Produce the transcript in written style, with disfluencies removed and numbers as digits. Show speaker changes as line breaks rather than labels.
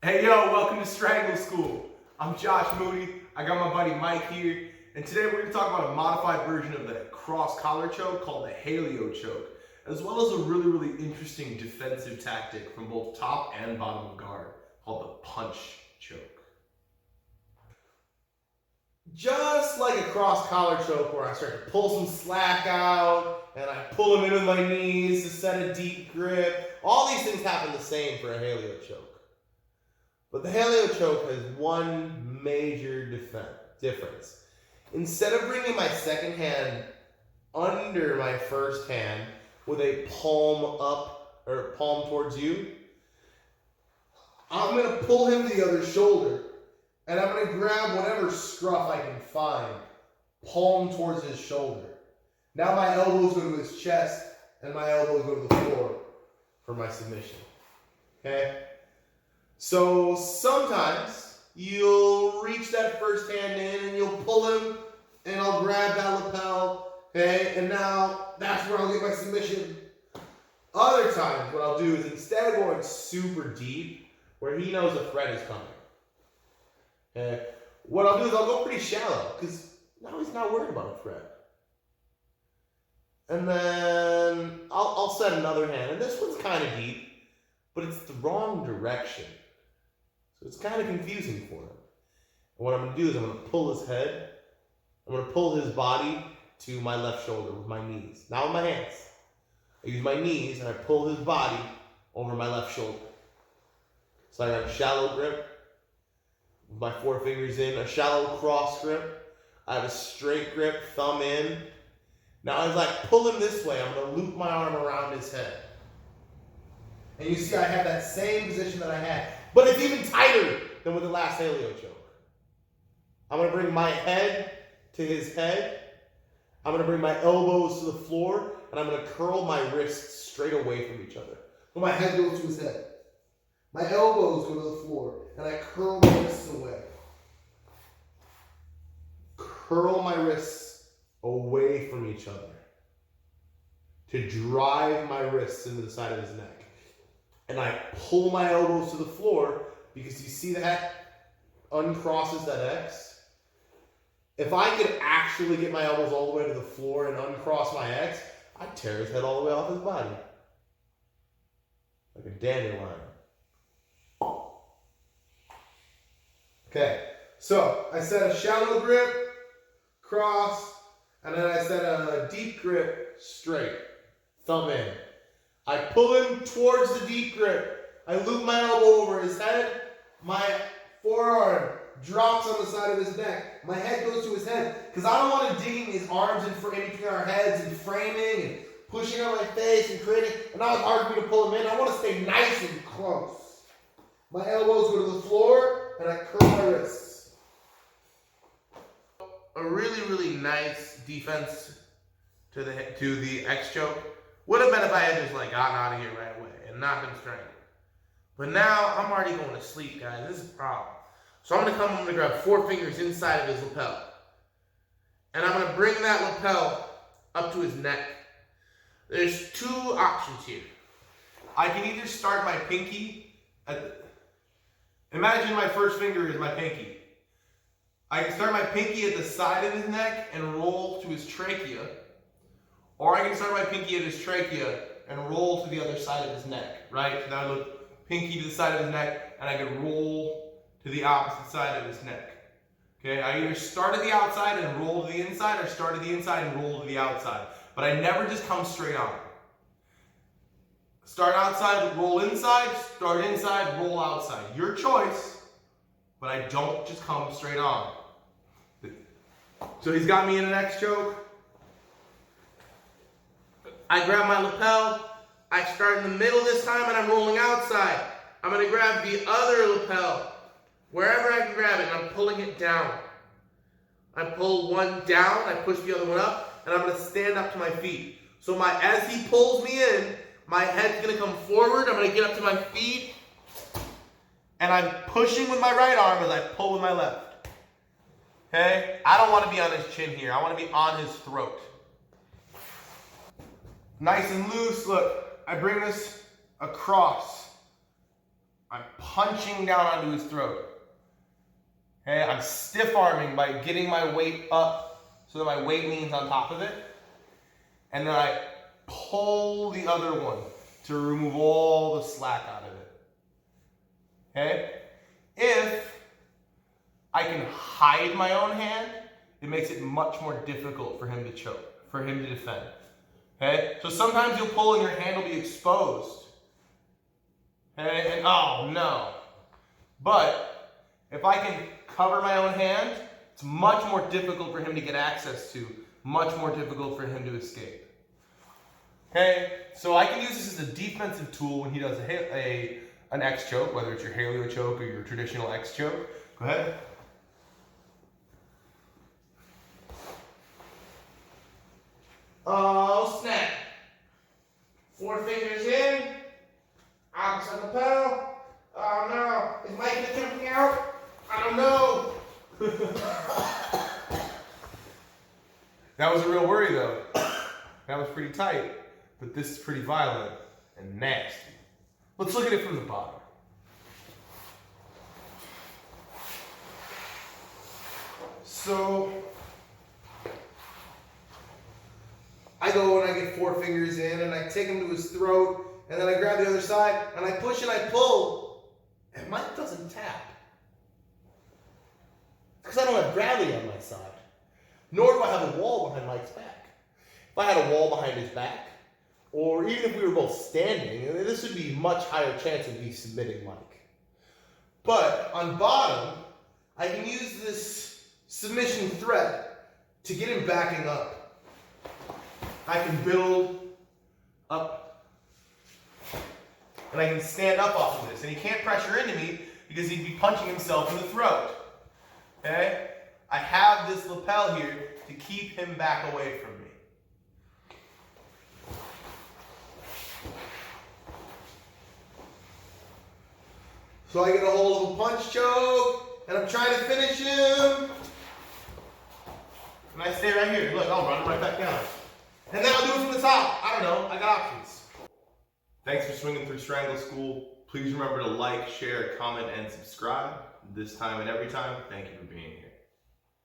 Hey yo, welcome to Strangle School. I'm Josh Moody. I got my buddy Mike here, and today we're going to talk about a modified version of the cross collar choke called the Helio choke, as well as a really interesting defensive tactic from both top and bottom of guard called the punch choke.
Just like a cross collar choke where I start to pull some slack out and I pull them in with my knees to set a deep grip, all these things happen the same for a Helio choke. But the Helio choke has one major difference. Instead of bringing my second hand under my first hand with a palm up or palm towards you, I'm going to pull him to the other shoulder and I'm going to grab whatever scruff I can find, palm towards his shoulder. Now my elbows go to his chest and my elbows go to the floor for my submission. Okay? So sometimes you'll reach that first hand in and you'll pull him and I'll grab that lapel, okay? And now that's where I'll get my submission. Other times what I'll do is instead of going super deep where he knows a threat is coming, okay, what I'll do is I'll go pretty shallow because now he's not worried about a threat. And then I'll set another hand, and this one's kind of deep, but it's the wrong direction. So it's kind of confusing for him. And what I'm going to do is I'm going to pull his head. I'm going to pull his body to my left shoulder with my knees. Not with my hands. I use my knees and I pull his body over my left shoulder. So I got a shallow grip with my four fingers in, a shallow cross grip. I have a straight grip, thumb in. Now as I pull him this way, I'm going to loop my arm around his head. And you see I have that same position that I had. But it's even tighter than with the last Helio choke. I'm going to bring my head to his head. I'm going to bring my elbows to the floor. And I'm going to curl my wrists straight away from each other. So my head goes to his head. My elbows go to the floor. And I curl my wrists away. Curl my wrists away from each other. To drive my wrists into the side of his neck. And I pull my elbows to the floor because you see that uncrosses that X. If I could actually get my elbows all the way to the floor and uncross my X, I'd tear his head all the way off his body. Like a dandelion. Okay, so I set a shallow grip, cross, and then I set a deep grip, straight, thumb in. I pull him towards the deep grip. I loop my elbow over his head. My forearm drops on the side of his neck. My head goes to his head because I don't want him digging his arms in between our heads and framing and pushing on my face and creating. And now it's hard for me to pull him in. I want to stay nice and close. My elbows go to the floor and I curl my wrists. A really nice defense to the X choke would have been if I had just gotten out of here right away and not been strangled. But now I'm already going to sleep, guys. This is a problem. So I'm going to grab four fingers inside of his lapel. And I'm going to bring that lapel up to his neck. There's two options here. I can either start my pinky imagine my first finger is my pinky. I can start my pinky at the side of his neck and roll to his trachea. Or I can start my pinky at his trachea and roll to the other side of his neck, right? So now I look pinky to the side of his neck and I can roll to the opposite side of his neck. Okay, I either start at the outside and roll to the inside or start at the inside and roll to the outside. But I never just come straight on. Start outside, roll inside, start inside, roll outside. Your choice, but I don't just come straight on. So he's got me in an X choke. I grab my lapel, I start in the middle this time and I'm rolling outside. I'm going to grab the other lapel, wherever I can grab it, and I'm pulling it down. I pull one down, I push the other one up, and I'm going to stand up to my feet. So as he pulls me in, my head's going to come forward, I'm going to get up to my feet, and I'm pushing with my right arm as I pull with my left. Okay? I don't want to be on his chin here, I want to be on his throat. Nice and loose, look, I bring this across.
I'm punching down onto his throat. Okay, I'm stiff arming by getting my weight up so that my weight leans on top of it. And then I pull the other one to remove all the slack out of it. Okay? If I can hide my own hand, it makes it much more difficult for him to choke, for him to defend. Okay? So sometimes you'll pull and your hand will be exposed. Okay? And oh no. But if I can cover my own hand, it's much more difficult for him to get access to, much more difficult for him to escape. Okay, so I can use this as a defensive tool when he does an X choke, whether it's your Helio choke or your traditional X choke. Go ahead.
Oh, snap. 4 fingers in. Opposite lapel. Oh no. Is Mike gonna jump me out? I don't know.
That was a real worry though. That was pretty tight, but this is pretty violent and nasty. Let's look at it from the bottom. So, I go and I get 4 fingers in and I take him to his throat and then I grab the other side and I push and I pull and Mike doesn't tap. Because I don't have gravity on my side. Nor do I have a wall behind Mike's back. If I had a wall behind his back, or even if we were both standing, this would be a much higher chance of me submitting Mike. But on bottom, I can use this submission thread to get him backing up. I can build up, and I can stand up off of this. And he can't pressure into me because he'd be punching himself in the throat. Okay? I have this lapel here to keep him back away from me. So I get a hold of a punch choke, and I'm trying to finish him. And I stay right here. Look, I'll run right back down. And then I'll do it from the top. I don't know. I got options. Thanks for swinging through Strangle School. Please remember to like, share, comment, and subscribe. This time and every time, thank you for being here.